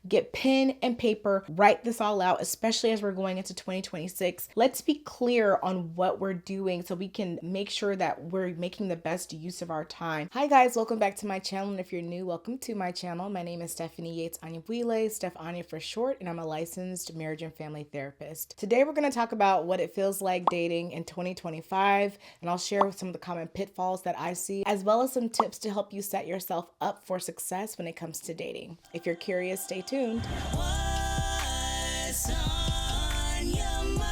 get pen and paper, write this all out, especially as we're going into 2026. Let's be clear on what we're doing so we can make sure that we're making the best use of our time. Hi guys, welcome back to my channel. And if you're new, welcome to my channel. My name is Stephanie Yates Anya, Steph Anya for short, and I'm a licensed marriage and family therapist. Today we're going to talk about what it feels like dating in 2025, and I'll share some of the common pitfalls that I see, as well as some tips to help you set yourself up for success when it comes to dating. If you're curious, stay tuned. What's on your mind?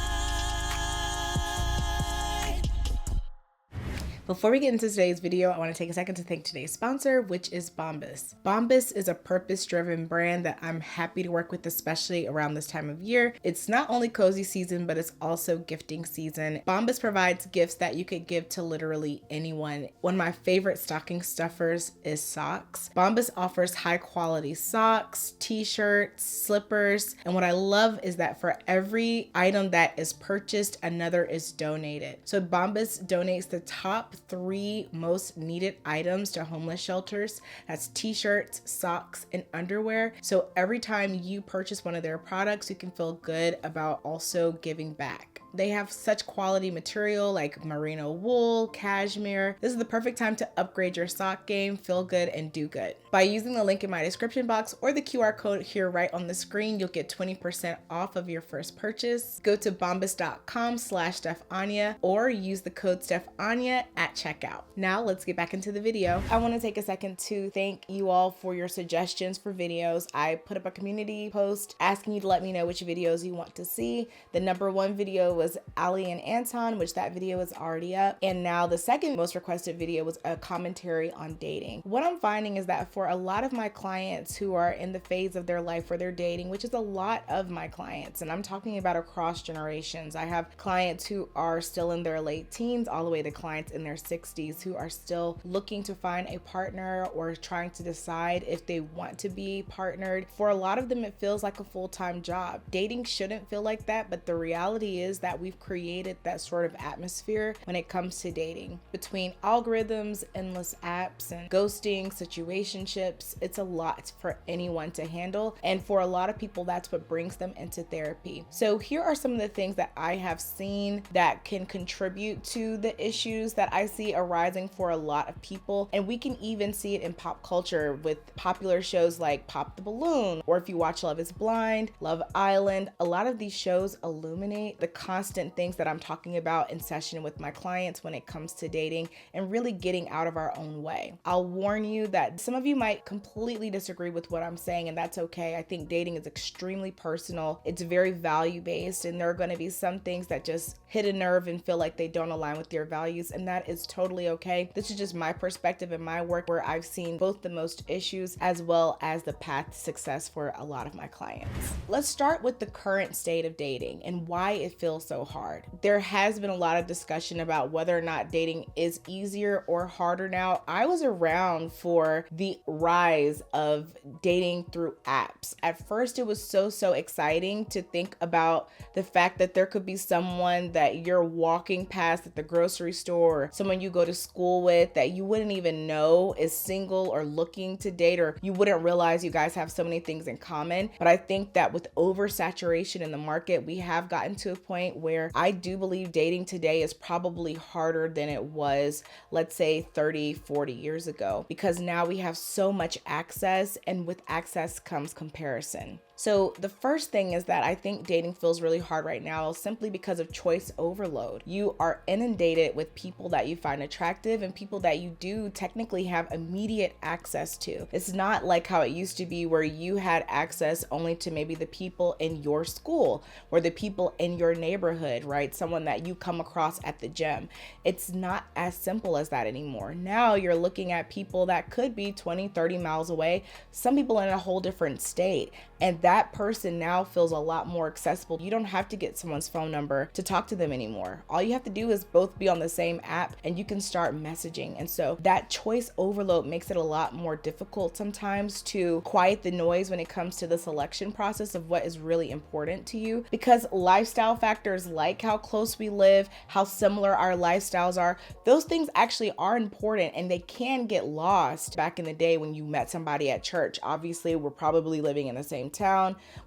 Before we get into today's video, I want to take a second to thank today's sponsor, which is Bombas. Bombas is a purpose-driven brand that I'm happy to work with, especially around this time of year. It's not only cozy season, but it's also gifting season. Bombas provides gifts that you could give to literally anyone. One of my favorite stocking stuffers is socks. Bombas offers high-quality socks, t-shirts, slippers, and what I love is that for every item that is purchased, another is donated. So Bombas donates the top 3 most needed items to homeless shelters. That's t-shirts, socks, and underwear. So every time you purchase one of their products, you can feel good about also giving back. They have such quality material like merino wool, cashmere. This is the perfect time to upgrade your sock game, feel good, and do good. By using the link in my description box or the QR code here right on the screen, you'll get 20% off of your first purchase. Go to bombas.com/StephAnya or use the code StephAnya at checkout. Now let's get back into the video. I want to take a second to thank you all for your suggestions for videos. I put up a community post asking you to let me know which videos you want to see. The number 1 video was Ali and Anton, which that video is already up. And now the second most requested video was a commentary on dating. What I'm finding is that for a lot of my clients who are in the phase of their life where they're dating, which is a lot of my clients, and I'm talking about across generations. I have clients who are still in their late teens all the way to clients in their 60s who are still looking to find a partner or trying to decide if they want to be partnered. For a lot of them, it feels like a full-time job. Dating shouldn't feel like that, but the reality is that we've created that sort of atmosphere when it comes to dating. Between algorithms, endless apps, and ghosting, situationships, it's a lot for anyone to handle. And for a lot of people, that's what brings them into therapy. So here are some of the things that I have seen that can contribute to the issues that I see arising for a lot of people. And we can even see it in pop culture with popular shows like Pop the Balloon, or if you watch Love is Blind, Love Island. A lot of these shows illuminate the constant things that I'm talking about in session with my clients when it comes to dating and really getting out of our own way. I'll warn you that some of you might completely disagree with what I'm saying, and that's okay. I think dating is extremely personal. It's very value-based, and there are going to be some things that just hit a nerve and feel like they don't align with your values, and that is totally okay. This is just my perspective and my work where I've seen both the most issues as well as the path to success for a lot of my clients. Let's start with the current state of dating and why it feels so hard. There has been a lot of discussion about whether or not dating is easier or harder now. I was around for the rise of dating through apps. At first, it was so exciting to think about the fact that there could be someone that you're walking past at the grocery store, or someone you go to school with that you wouldn't even know is single or looking to date, or you wouldn't realize you guys have so many things in common. But I think that with oversaturation in the market, we have gotten to a point where I do believe dating today is probably harder than it was, let's say 30, 40 years ago, because now we have so much access, and with access comes comparison. So the first thing is that I think dating feels really hard right now simply because of choice overload. You are inundated with people that you find attractive and people that you do technically have immediate access to. It's not like how it used to be where you had access only to maybe the people in your school or the people in your neighborhood, right? Someone that you come across at the gym. It's not as simple as that anymore. Now you're looking at people that could be 20, 30 miles away, some people in a whole different state. And that person now feels a lot more accessible. You don't have to get someone's phone number to talk to them anymore. All you have to do is both be on the same app and you can start messaging. And so that choice overload makes it a lot more difficult sometimes to quiet the noise when it comes to the selection process of what is really important to you, because lifestyle factors like how close we live, how similar our lifestyles are, those things actually are important and they can get lost. Back in the day when you met somebody at church, obviously we're probably living in the same town,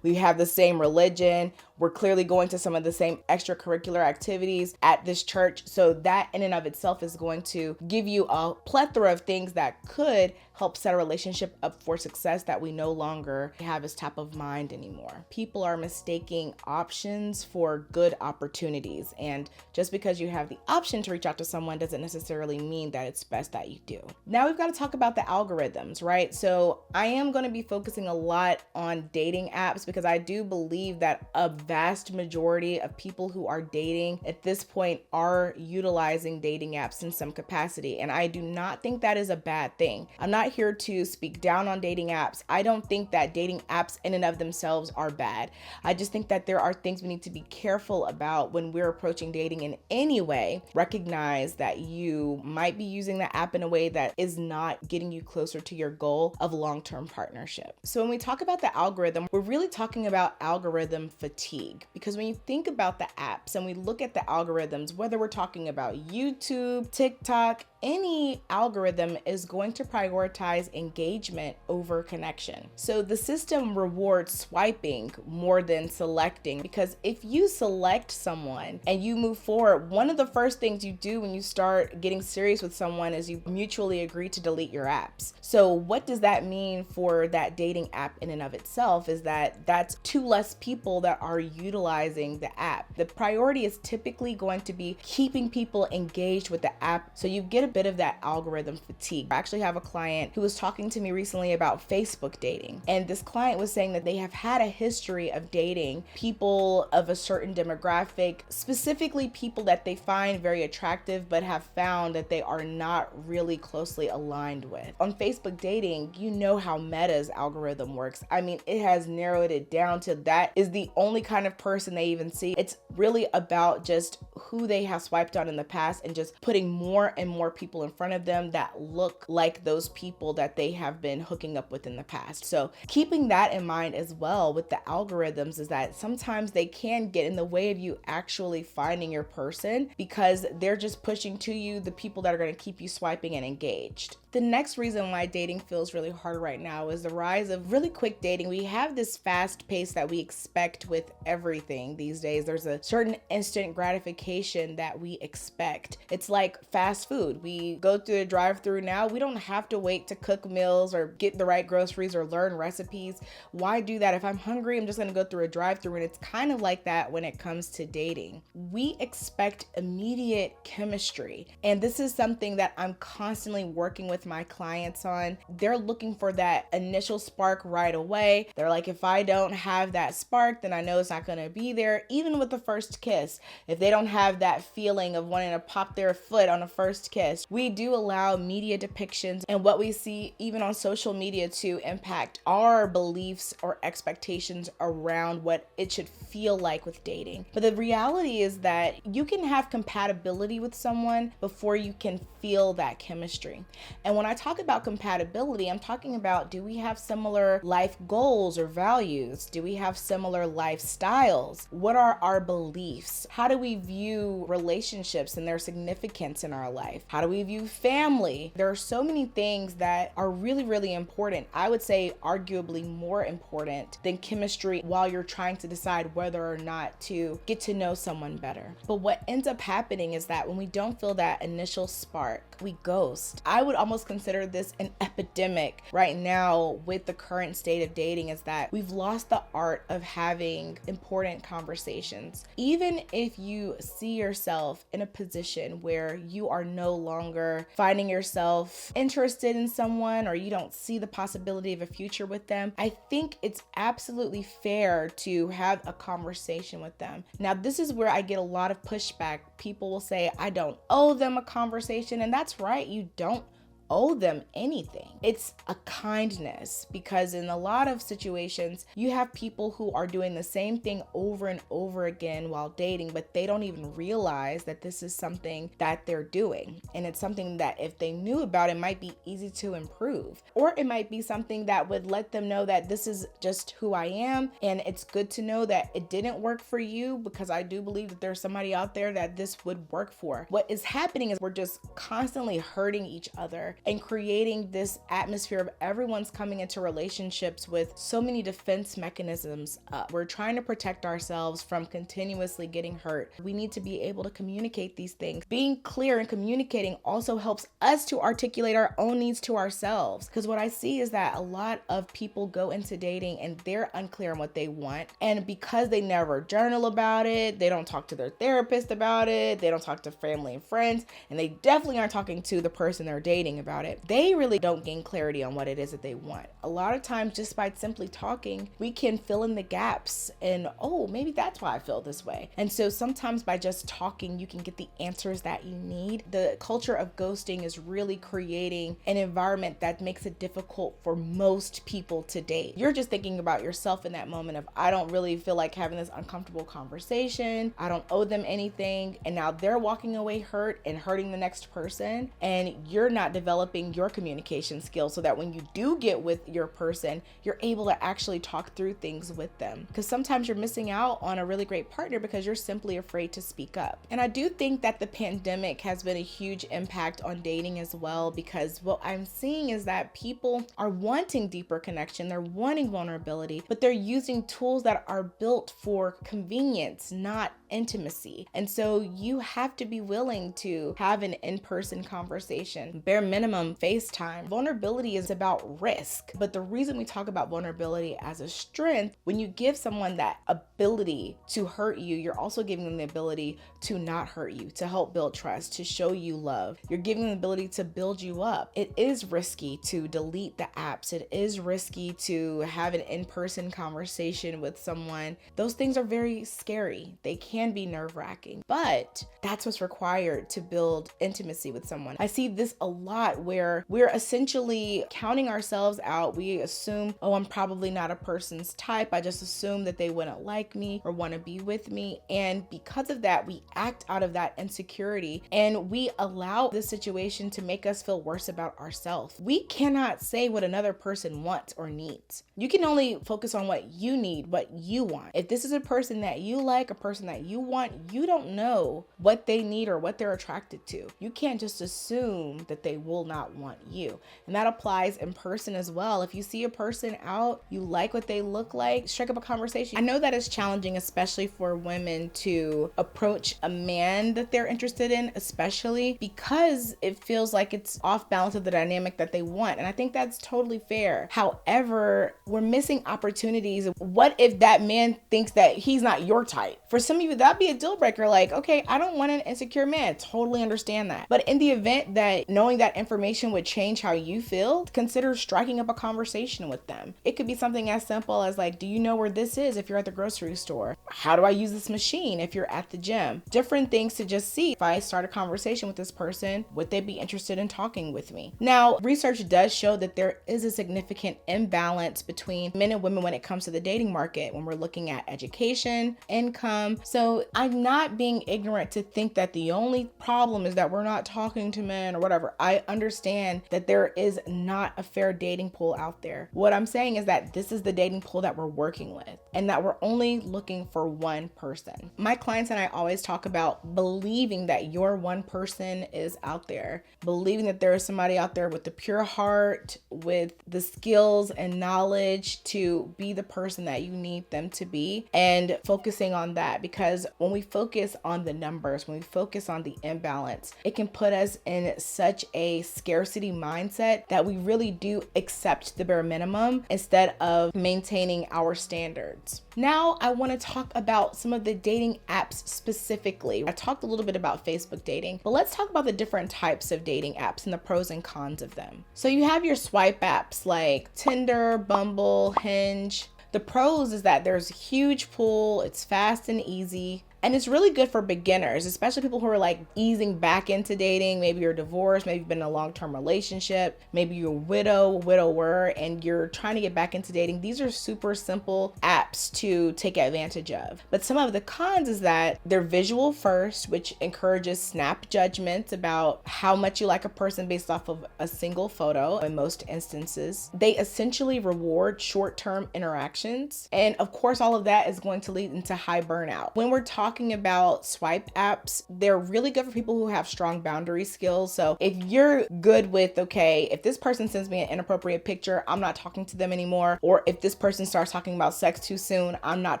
we have the same religion, we're clearly going to some of the same extracurricular activities at this church. So that in and of itself is going to give you a plethora of things that could help set a relationship up for success that we no longer have as top of mind anymore. People are mistaking options for good opportunities. And just because you have the option to reach out to someone doesn't necessarily mean that it's best that you do. Now we've got to talk about the algorithms, right? So I am going to be focusing a lot on dating apps because I do believe that a vast majority of people who are dating at this point are utilizing dating apps in some capacity. And I do not think that is a bad thing. I'm not here to speak down on dating apps. I don't think that dating apps in and of themselves are bad. I just think that there are things we need to be careful about when we're approaching dating in any way. Recognize that you might be using the app in a way that is not getting you closer to your goal of long-term partnership. So when we talk about the algorithm, we're really talking about algorithm fatigue, because when you think about the apps and we look at the algorithms, whether we're talking about YouTube, TikTok, any algorithm is going to prioritize engagement over connection. So the system rewards swiping more than selecting, because if you select someone and you move forward, one of the first things you do when you start getting serious with someone is you mutually agree to delete your apps. So what does that mean for that dating app in and of itself is that that's two less people that are utilizing the app. The priority is typically going to be keeping people engaged with the app, so you get a bit of that algorithm fatigue. I actually have a client who was talking to me recently about Facebook dating, and this client was saying that they have had a history of dating people of a certain demographic, specifically people that they find very attractive but have found that they are not really closely aligned with. On Facebook dating, you know how Meta's algorithm works. I mean, it has narrowed it down to that is the only kind of person they even see. It's really about just who they have swiped on in the past and just putting more and more people in front of them that look like those people that they have been hooking up with in the past. So keeping that in mind as well with the algorithms is that sometimes they can get in the way of you actually finding your person, because they're just pushing to you the people that are going to keep you swiping and engaged. The next reason why dating feels really hard right now is the rise of really quick dating. We have this fast pace that we expect with everything these days. There's a certain instant gratification that we expect. It's like fast food. We go through the drive-through now. We don't have to wait to cook meals or get the right groceries or learn recipes. Why do that? If I'm hungry, I'm just going to go through a drive-through, and it's kind of like that when it comes to dating. We expect immediate chemistry, and this is something that I'm constantly working with my clients on. They're looking for that initial spark right away. They're like, if I don't have that spark, then I know it's not going to be there. Even with the first kiss, if they don't have that feeling of wanting to pop their foot on a first kiss, we do allow media depictions and what we see even on social media to impact our beliefs or expectations around what it should feel like with dating. But the reality is that you can have compatibility with someone before you can feel that chemistry. And when I talk about compatibility, I'm talking about, do we have similar life goals or values? Do we have similar lifestyles? What are our beliefs? How do we view relationships and their significance in our life? How do we view family? There are so many things that are really, really important. I would say arguably more important than chemistry while you're trying to decide whether or not to get to know someone better. But what ends up happening is that when we don't feel that initial spark, we ghost. I would almost consider this an epidemic right now with the current state of dating, is that we've lost the art of having important conversations. Even if you see yourself in a position where you are no longer finding yourself interested in someone, or you don't see the possibility of a future with them, I think it's absolutely fair to have a conversation with them. Now, this is where I get a lot of pushback. People will say, I don't owe them a conversation, and that's right, you don't owe them anything. It's a kindness, because in a lot of situations, you have people who are doing the same thing over and over again while dating, but they don't even realize that this is something that they're doing. And it's something that if they knew about, it might be easy to improve. Or it might be something that would let them know that this is just who I am, and it's good to know that it didn't work for you, because I do believe that there's somebody out there that this would work for. What is happening is we're just constantly hurting each other and creating this atmosphere of everyone's coming into relationships with so many defense mechanisms up. We're trying to protect ourselves from continuously getting hurt. We need to be able to communicate these things. Being clear and communicating also helps us to articulate our own needs to ourselves, because what I see is that a lot of people go into dating and they're unclear on what they want, and because they never journal about it, they don't talk to their therapist about it, they don't talk to family and friends, and they definitely aren't talking to the person they're dating about it, they really don't gain clarity on what it is that they want. A lot of times, just by simply talking, we can fill in the gaps and, oh, maybe that's why I feel this way. And so sometimes by just talking, you can get the answers that you need. The culture of ghosting is really creating an environment that makes it difficult for most people to date. You're just thinking about yourself in that moment of, I don't really feel like having this uncomfortable conversation, I don't owe them anything, and now they're walking away hurt and hurting the next person, and you're not developing your communication skills so that when you do get with your person, you're able to actually talk through things with them. Because sometimes you're missing out on a really great partner because you're simply afraid to speak up. And I do think that the pandemic has been a huge impact on dating as well, because what I'm seeing is that people are wanting deeper connection, they're wanting vulnerability, but they're using tools that are built for convenience, not intimacy. And so you have to be willing to have an in-person conversation, bare minimum FaceTime. Vulnerability is about risk, but the reason we talk about vulnerability as a strength, when you give someone that ability to hurt you, you're also giving them the ability to not hurt you, to help build trust, to show you love. You're giving them the ability to build you up. It is risky to delete the apps. It is risky to have an in-person conversation with someone. Those things are very scary. They can be nerve-wracking, but that's what's required to build intimacy with someone. I see this a lot where we're essentially counting ourselves out. We assume, oh, I'm probably not a person's type. I just assume that they wouldn't like me or want to be with me. And because of that, we act out of that insecurity and we allow this situation to make us feel worse about ourselves. We cannot say what another person wants or needs. You can only focus on what you need, what you want. If this is a person that you like, a person that you want, you don't know what they need or what they're attracted to. You can't just assume that they will not want you. And that applies in person as well. If you see a person out, you like what they look like, strike up a conversation. I know that it's challenging, especially for women, to approach a man that they're interested in, especially because it feels like it's off balance of the dynamic that they want. And I think that's totally fair. However, we're missing opportunities. What if that man thinks that he's not your type? For some of you, that'd be a deal breaker. Like, okay, I don't want an insecure man. Totally understand that. But in the event that knowing that information would change how you feel, consider striking up a conversation with them. It could be something as simple as like, do you know where this is if you're at the grocery store? How do I use this machine if you're at the gym? Different things to just see. If I start a conversation with this person, would they be interested in talking with me? Now, research does show that there is a significant imbalance between men and women when it comes to the dating market, when we're looking at education, income. So I'm not being ignorant to think that the only problem is that we're not talking to men or whatever. I understand that there is not a fair dating pool out there. What I'm saying is that this is the dating pool that we're working with and that we're only looking for one person. My clients and I always talk about believing that your one person is out there, believing that there is somebody out there with the pure heart, with the skills and knowledge to be the person that you need them to be, and focusing on that. Because when we focus on the numbers, when we focus on the imbalance, it can put us in such a scarcity mindset that we really do accept the bare minimum instead of maintaining our standards. Now, I want to talk about some of the dating apps specifically. I talked a little bit about Facebook dating, but let's talk about the different types of dating apps and the pros and cons of them. So you have your swipe apps like Tinder, Bumble, Hinge. The pros is that there's a huge pool, it's fast and easy. And it's really good for beginners, especially people who are like easing back into dating. Maybe you're divorced, maybe you've been in a long-term relationship, maybe you're widower, and you're trying to get back into dating. These are super simple apps to take advantage of. But some of the cons is that they're visual first, which encourages snap judgments about how much you like a person based off of a single photo in most instances. They essentially reward short-term interactions. And of course, all of that is going to lead into high burnout. When we're talking about swipe apps, they're really good for people who have strong boundary skills. So if you're good with, okay, if this person sends me an inappropriate picture, I'm not talking to them anymore. Or if this person starts talking about sex too soon, I'm not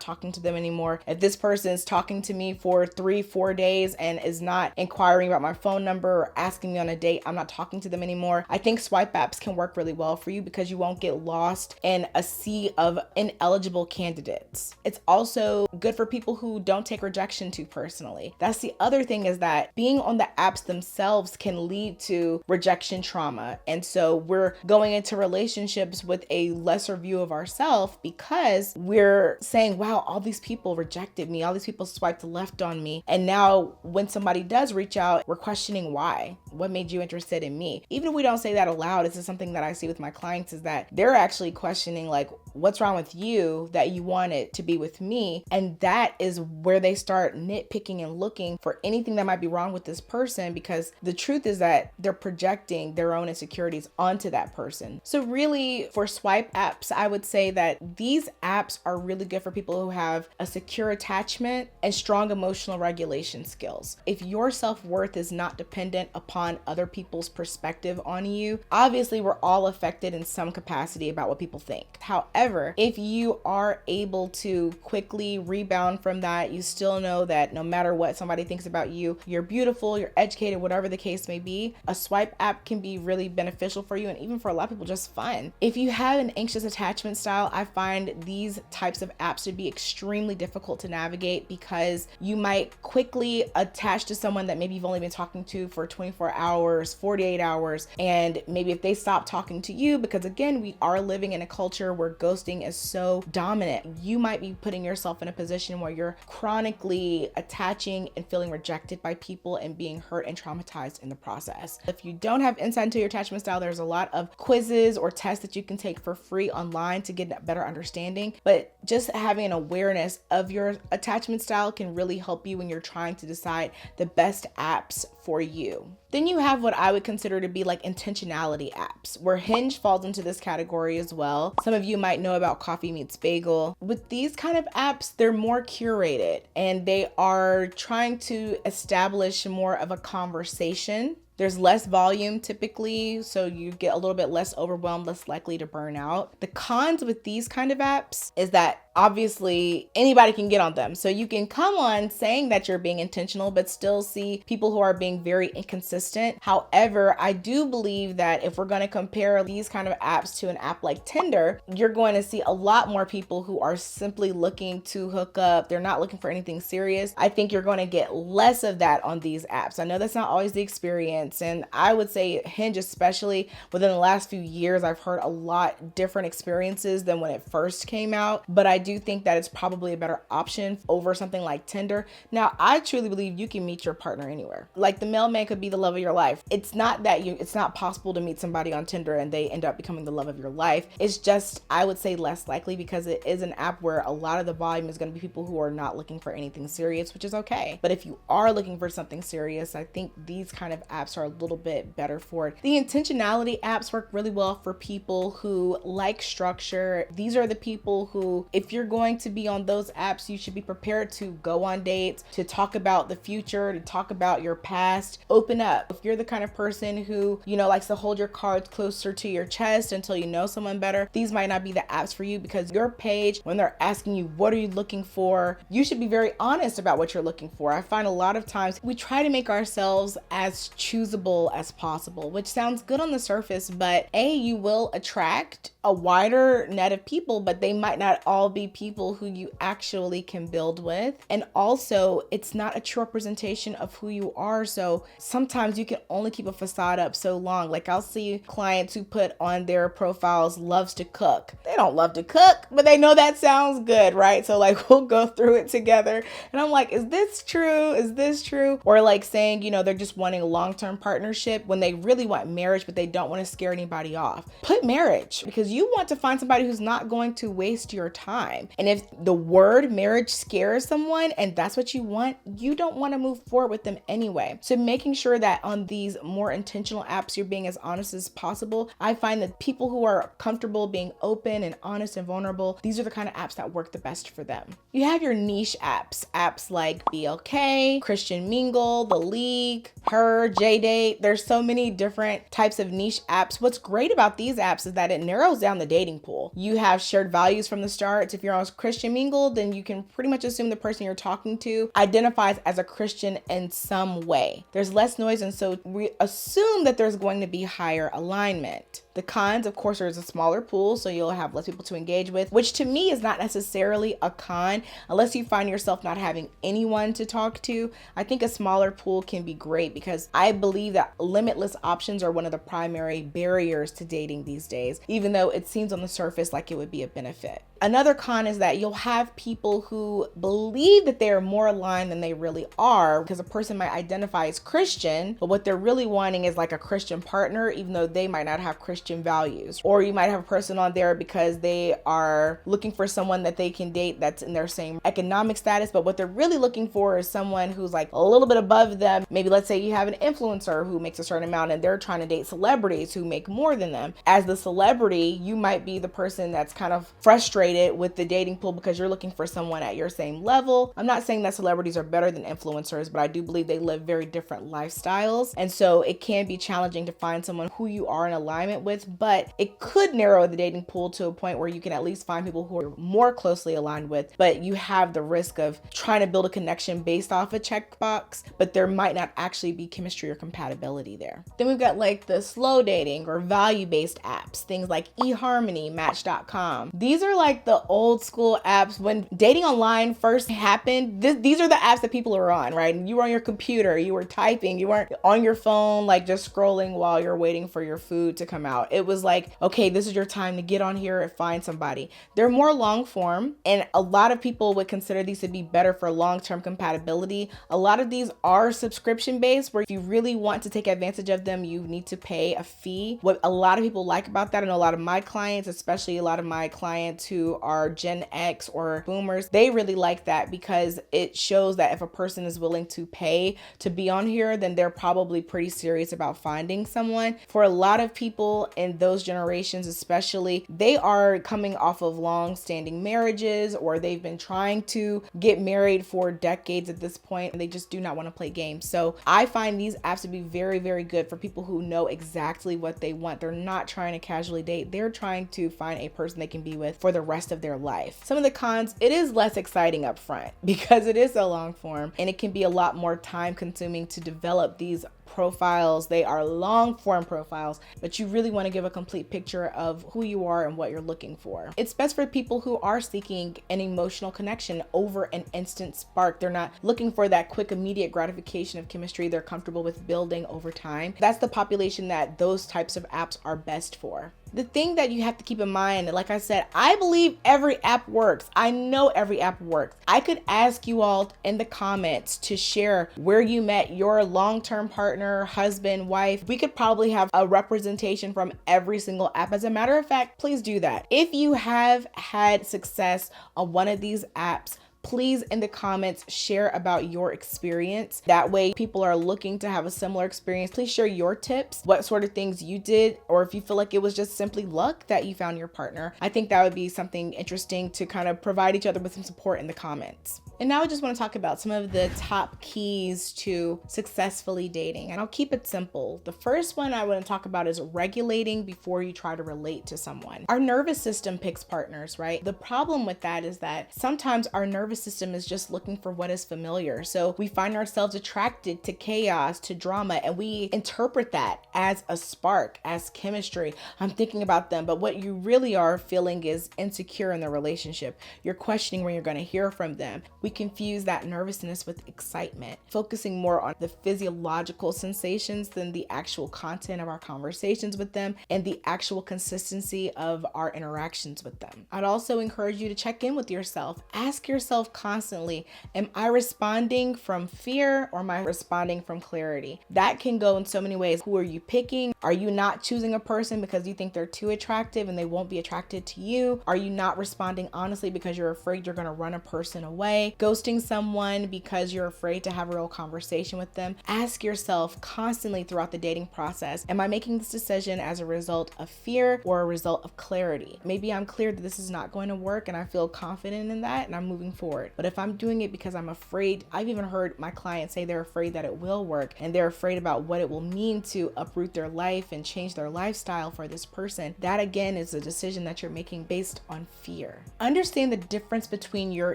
talking to them anymore. If this person's talking to me for 3-4 days and is not inquiring about my phone number or asking me on a date, I'm not talking to them anymore. I think swipe apps can work really well for you because you won't get lost in a sea of ineligible candidates. It's also good for people who don't take rejection too personally. That's the other thing, is that being on the apps themselves can lead to rejection trauma. And so we're going into relationships with a lesser view of ourselves because we're saying, wow, all these people rejected me. All these people swiped left on me. And now when somebody does reach out, we're questioning why. What made you interested in me? Even if we don't say that aloud, this is something that I see with my clients, is that they're actually questioning, like, what's wrong with you that you wanted to be with me? And that is where they start nitpicking and looking for anything that might be wrong with this person, because the truth is that they're projecting their own insecurities onto that person. So really, for swipe apps, I would say that these apps are really good for people who have a secure attachment and strong emotional regulation skills. If your self-worth is not dependent upon other people's perspective on you, obviously we're all affected in some capacity about what people think. However, if you are able to quickly rebound from that, you still know that no matter what somebody thinks about you, you're beautiful, you're educated, whatever the case may be, a swipe app can be really beneficial for you, and even for a lot of people, just fun. If you have an anxious attachment style, I find these types of apps to be extremely difficult to navigate because you might quickly attach to someone that maybe you've only been talking to for 24 hours, 48 hours, and maybe if they stop talking to you, because again, we are living in a culture where ghosting is so dominant, you might be putting yourself in a position where you're chronically attaching and feeling rejected by people and being hurt and traumatized in the process. If you don't have insight into your attachment style, there's a lot of quizzes or tests that you can take for free online to get a better understanding. But just having an awareness of your attachment style can really help you when you're trying to decide the best apps for you. Then you have what I would consider to be like intentionality apps, where Hinge falls into this category as well. Some of you might know about Coffee Meets Bagel. With these kind of apps, they're more curated and they are trying to establish more of a conversation. There's less volume typically, so you get a little bit less overwhelmed, less likely to burn out. The cons with these kind of apps is that obviously anybody can get on them. So you can come on saying that you're being intentional, but still see people who are being very inconsistent. However, I do believe that if we're going to compare these kind of apps to an app like Tinder, you're going to see a lot more people who are simply looking to hook up. They're not looking for anything serious. I think you're going to get less of that on these apps. I know that's not always the experience. And I would say Hinge, especially within the last few years, I've heard a lot different experiences than when it first came out. But I do think that it's probably a better option over something like Tinder. Now, I truly believe you can meet your partner anywhere. Like the mailman could be the love of your life. It's not that it's not possible to meet somebody on Tinder and they end up becoming the love of your life. It's just, I would say, less likely because it is an app where a lot of the volume is going to be people who are not looking for anything serious, which is okay. But if you are looking for something serious, I think these kind of apps are a little bit better for it. The intentionality apps work really well for people who like structure. These are the people who, if you're going to be on those apps, you should be prepared to go on dates, to talk about the future, to talk about your past, open up. If you're the kind of person who, likes to hold your cards closer to your chest until you know someone better, these might not be the apps for you, because your page, when they're asking you, what are you looking for? You should be very honest about what you're looking for. I find a lot of times we try to make ourselves as choosy usable as possible, which sounds good on the surface, but you will attract a wider net of people, but they might not all be people who you actually can build with. And also, it's not a true representation of who you are. So sometimes you can only keep a facade up so long. Like, I'll see clients who put on their profiles loves to cook. They don't love to cook, but they know that sounds good, right? So like, we'll go through it together. And I'm like, is this true? Is this true? Or like saying, they're just wanting a long-term partnership when they really want marriage, but they don't want to scare anybody off. Put marriage, because you want to find somebody who's not going to waste your time. And if the word marriage scares someone and that's what you want, you don't want to move forward with them anyway. So making sure that on these more intentional apps, you're being as honest as possible. I find that people who are comfortable being open and honest and vulnerable, these are the kind of apps that work the best for them. You have your niche apps like BLK, Christian Mingle, The League, Her, JDate. There's so many different types of niche apps. What's great about these apps is that it narrows down the dating pool. You have shared values from the start. If you're on Christian Mingle, then you can pretty much assume the person you're talking to identifies as a Christian in some way. There's less noise, and so we assume that there's going to be higher alignment. The cons, of course, there's a smaller pool, so you'll have less people to engage with, which to me is not necessarily a con unless you find yourself not having anyone to talk to. I think a smaller pool can be great because I believe that limitless options are one of the primary barriers to dating these days, even though it seems on the surface like it would be a benefit. Another con is that you'll have people who believe that they are more aligned than they really are, because a person might identify as Christian, but what they're really wanting is like a Christian partner, even though they might not have Christian values. Or you might have a person on there because they are looking for someone that they can date that's in their same economic status, but what they're really looking for is someone who's like a little bit above them. Maybe let's say you have an influencer who makes a certain amount and they're trying to date celebrities who make more than them. As the celebrity, you might be the person that's kind of frustrated with the dating pool because you're looking for someone at your same level. I'm not saying that celebrities are better than influencers, but I do believe they live very different lifestyles. And so it can be challenging to find someone who you are in alignment with, but it could narrow the dating pool to a point where you can at least find people who are more closely aligned with, but you have the risk of trying to build a connection based off a checkbox, but there might not actually be chemistry or compatibility there. Then we've got like the slow dating or value-based apps, things like eHarmony, Match.com. These are like the old school apps. When dating online first happened, these are the apps that people are on, right? And you were on your computer, you were typing, you weren't on your phone, like just scrolling while you're waiting for your food to come out. It was like, okay, this is your time to get on here and find somebody. They're more long form, and a lot of people would consider these to be better for long-term compatibility. A lot of these are subscription based, where if you really want to take advantage of them, you need to pay a fee. What a lot of people like about that, and a lot of my clients, especially a lot of my clients who are Gen X or boomers, they really like that because it shows that if a person is willing to pay to be on here, then they're probably pretty serious about finding someone. For a lot of people in those generations, especially, they are coming off of long-standing marriages, or they've been trying to get married for decades at this point, and they just do not want to play games. So I find these apps to be very, very good for people who know exactly what they want. They're not trying to casually date. They're trying to find a person they can be with for the rest of their life. Some of the cons, it is less exciting up front because it is so long form, and it can be a lot more time consuming to develop these profiles. They are long form profiles, but you really want to give a complete picture of who you are and what you're looking for. It's best for people who are seeking an emotional connection over an instant spark. They're not looking for that quick, immediate gratification of chemistry. They're comfortable with building over time. That's the population that those types of apps are best for. The thing that you have to keep in mind, like I said, I believe every app works. I know every app works. I could ask you all in the comments to share where you met your long-term partner, husband, wife. We could probably have a representation from every single app. As a matter of fact, please do that. If you have had success on one of these apps, please in the comments share about your experience. That way people are looking to have a similar experience. Please share your tips, what sort of things you did, or if you feel like it was just simply luck that you found your partner. I think that would be something interesting to kind of provide each other with some support in the comments. And now I just want to talk about some of the top keys to successfully dating. And I'll keep it simple. The first one I want to talk about is regulating before you try to relate to someone. Our nervous system picks partners, right? The problem with that is that sometimes our nervous nervous system is just looking for what is familiar. So we find ourselves attracted to chaos, to drama, and we interpret that as a spark, as chemistry. I'm thinking about them, but what you really are feeling is insecure in the relationship. You're questioning when you're going to hear from them. We confuse that nervousness with excitement, focusing more on the physiological sensations than the actual content of our conversations with them and the actual consistency of our interactions with them. I'd also encourage you to check in with yourself. Ask yourself constantly, am I responding from fear or am I responding from clarity? That can go in so many ways. Who are you picking? Are you not choosing a person because you think they're too attractive and they won't be attracted to you? Are you not responding honestly because you're afraid you're going to run a person away? Ghosting someone because you're afraid to have a real conversation with them? Ask yourself constantly throughout the dating process, am I making this decision as a result of fear or a result of clarity? Maybe I'm clear that this is not going to work and I feel confident in that and I'm moving forward. But if I'm doing it because I'm afraid, I've even heard my clients say they're afraid that it will work and they're afraid about what it will mean to uproot their life and change their lifestyle for this person. That again is a decision that you're making based on fear. Understand the difference between your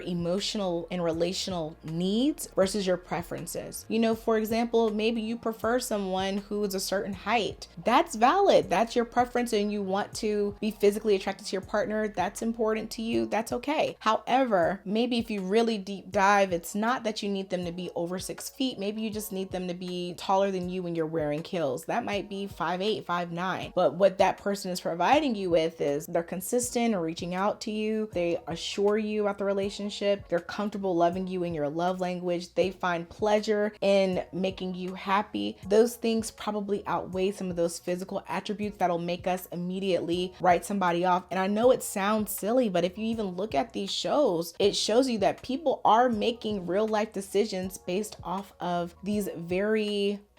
emotional and relational needs versus your preferences. For example, maybe you prefer someone who is a certain height. That's valid. That's your preference and you want to be physically attracted to your partner. That's important to you. That's okay. However, maybe if you really deep dive, it's not that you need them to be over 6 feet. Maybe you just need them to be taller than you when you're wearing heels. That might be 5'8", 5'9". But what that person is providing you with is they're consistent or reaching out to you. They assure you about the relationship. They're comfortable loving you in your love language. They find pleasure in making you happy. Those things probably outweigh some of those physical attributes that'll make us immediately write somebody off. And I know it sounds silly, but if you even look at these shows, it shows you that people are making real life decisions based off of these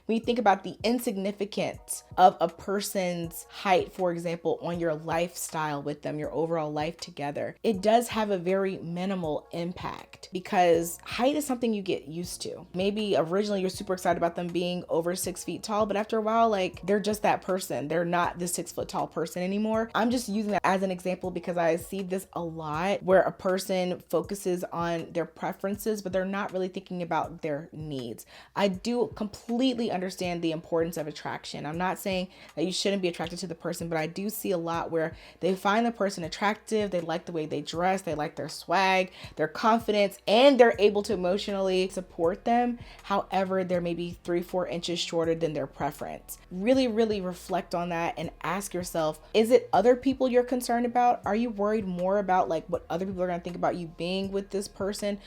when you think about the insignificance of a person's height, for example, on your lifestyle with them, your overall life together, it does have a very minimal impact because height is something you get used to. Maybe originally you're super excited about them being over 6 feet tall, but after a while, they're just that person. They're not the 6 foot tall person anymore. I'm just using that as an example because I see this a lot where a person focuses on their preferences, but they're not really thinking about their needs. I do completely understand the importance of attraction. I'm not saying that you shouldn't be attracted to the person, but I do see a lot where they find the person attractive, they like the way they dress, they like their swag, their confidence, and they're able to emotionally support them. However, they're maybe 3-4 inches shorter than their preference. Really, really reflect on that and ask yourself, is it other people you're concerned about? Are you worried more about what other people are going to think about you being with this person?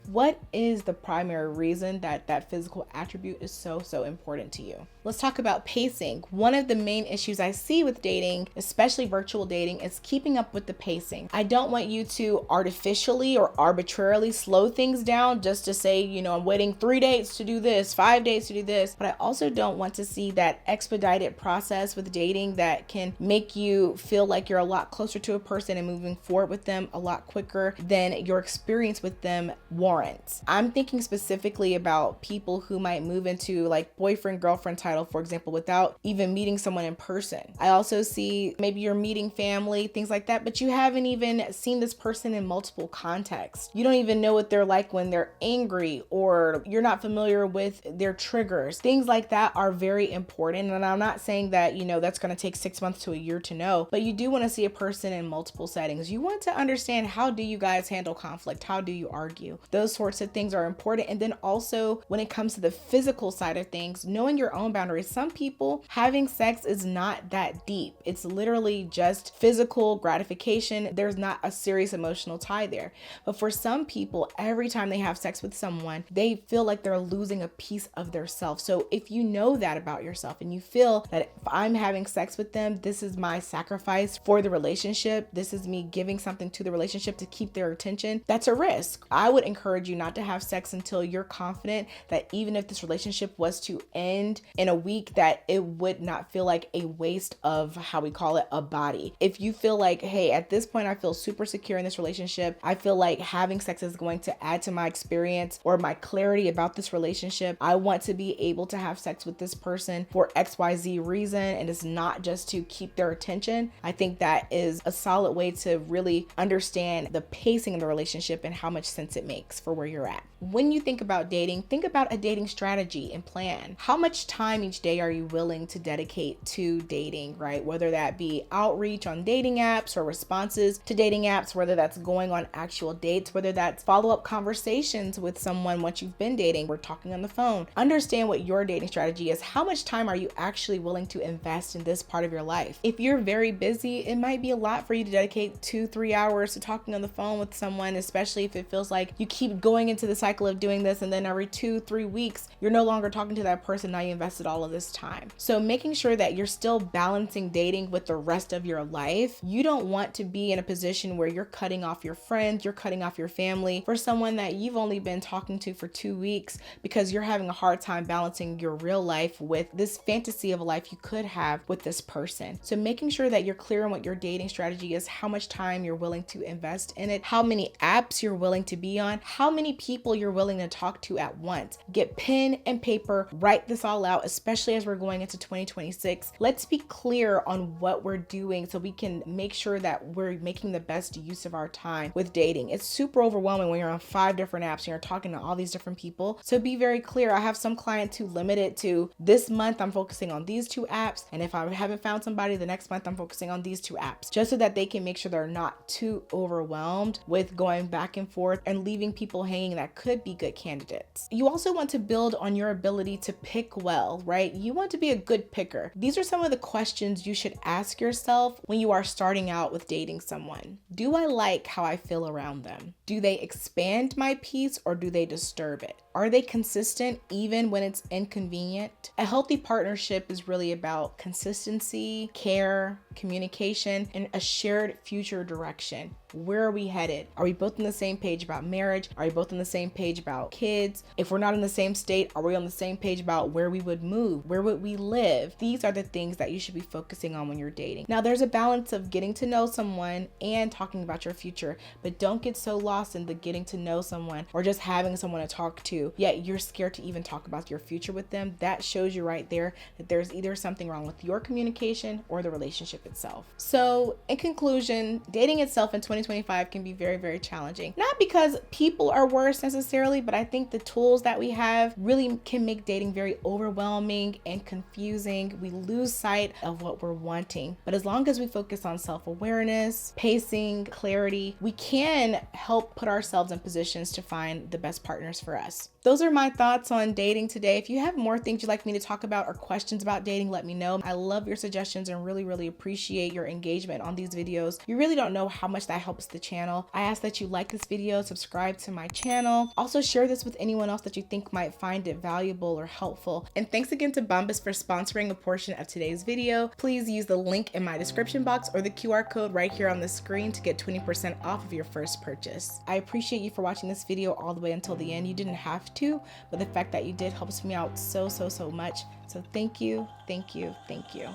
What is the primary reason that physical attribute is so important to you? Let's talk about pacing. One of the main issues I see with dating, especially virtual dating, is keeping up with the pacing. I don't want you to artificially or arbitrarily slow things down just to say, I'm waiting 3 days to do this, 5 days to do this. But I also don't want to see that expedited process with dating that can make you feel like you're a lot closer to a person and moving forward with them a lot quicker than your experience with them warrants. I'm thinking specifically about people who might move into boyfriend, girlfriend title, for example, without even meeting someone in person. I also see maybe you're meeting family, things like that, but you haven't even seen this person in multiple contexts. You don't even know what they're like when they're angry, or you're not familiar with their triggers. Things like that are very important. And I'm not saying that, that's going to take 6 months to a year to know, but you do want to see a person in multiple settings. You want to understand, how do you guys handle conflict? How do you argue? Those sorts of things are important. And then also when it comes to the physical side of things, knowing your own boundaries. Some people, having sex is not that deep. It's literally just physical gratification. There's not a serious emotional tie there. But for some people, every time they have sex with someone, they feel like they're losing a piece of their self. So if you know that about yourself and you feel that if I'm having sex with them, this is my sacrifice for the relationship, this is me giving something to the relationship to keep their attention, that's a risk. I would encourage you not to have sex until you're confident that even if this relationship was to end in a week, that it would not feel like a waste of, how we call it, a body. If you feel like, hey, at this point I feel super secure in this relationship, I feel like having sex is going to add to my experience or my clarity about this relationship, I want to be able to have sex with this person for XYZ reason, and it's not just to keep their attention, I think that is a solid way to really understand the pacing of the relationship and how much sense it makes for where you're at. When you think about dating, think about a dating strategy and plan. How much time each day are you willing to dedicate to dating, right? Whether that be outreach on dating apps or responses to dating apps, whether that's going on actual dates, whether that's follow-up conversations with someone once you've been dating, we're talking on the phone. Understand what your dating strategy is. How much time are you actually willing to invest in this part of your life? If you're very busy, it might be a lot for you to dedicate 2-3 hours to talking on the phone with someone, especially if it feels like you keep going into the cycle of doing this, and then every 2-3 weeks you're no longer talking to that person. Now you invested all of this time. So making sure that you're still balancing dating with the rest of your life. You don't want to be in a position where you're cutting off your friends, you're cutting off your family for someone that you've only been talking to for 2 weeks, because you're having a hard time balancing your real life with this fantasy of a life you could have with this person. So making sure that you're clear on what your dating strategy is, how much time you're willing to invest in it, how many apps you're willing to be on, how many people you're willing to talk to at once. Get pen and paper, write this all out, especially as we're going into 2026. Let's be clear on what we're doing so we can make sure that we're making the best use of our time with dating. It's super overwhelming when you're on 5 different apps and you're talking to all these different people. So be very clear. I have some clients who limit it to, this month I'm focusing on these 2 apps, and if I haven't found somebody, the next month I'm focusing on these 2 apps, just so that they can make sure they're not too overwhelmed with going back and forth and leaving people hanging that could be good candidates. You also want to build on your ability to pick well, right? You want to be a good picker. These are some of the questions you should ask yourself when you are starting out with dating someone. Do I like how I feel around them? Do they expand my peace or do they disturb it? Are they consistent even when it's inconvenient? A healthy partnership is really about consistency, care, communication, and a shared future direction. Where are we headed? Are we both on the same page about marriage? Are we both on the same page about kids? If we're not in the same state, are we on the same page about where we would move? Where would we live? These are the things that you should be focusing on when you're dating. Now, there's a balance of getting to know someone and talking about your future, but don't get so lost in the getting to know someone or just having someone to talk to, yet you're scared to even talk about your future with them. That shows you right there that there's either something wrong with your communication or the relationship itself. So in conclusion, dating itself in 2025 can be very, very challenging. Not because people are worse necessarily, but I think the tools that we have really can make dating very overwhelming and confusing. We lose sight of what we're wanting. But as long as we focus on self-awareness, pacing, clarity, we can help put ourselves in positions to find the best partners for us. Those are my thoughts on dating today. If you have more things you'd like me to talk about or questions about dating, let me know. I love your suggestions and really, really appreciate your engagement on these videos. You really don't know how much that helps the channel. I ask that you like this video, subscribe to my channel. Also share this with anyone else that you think might find it valuable or helpful. And thanks again to Bombas for sponsoring a portion of today's video. Please use the link in my description box or the QR code right here on the screen to get 20% off of your first purchase. I appreciate you for watching this video all the way until the end. You didn't have to, but the fact that you did helps me out so much. So thank you, thank you, thank you.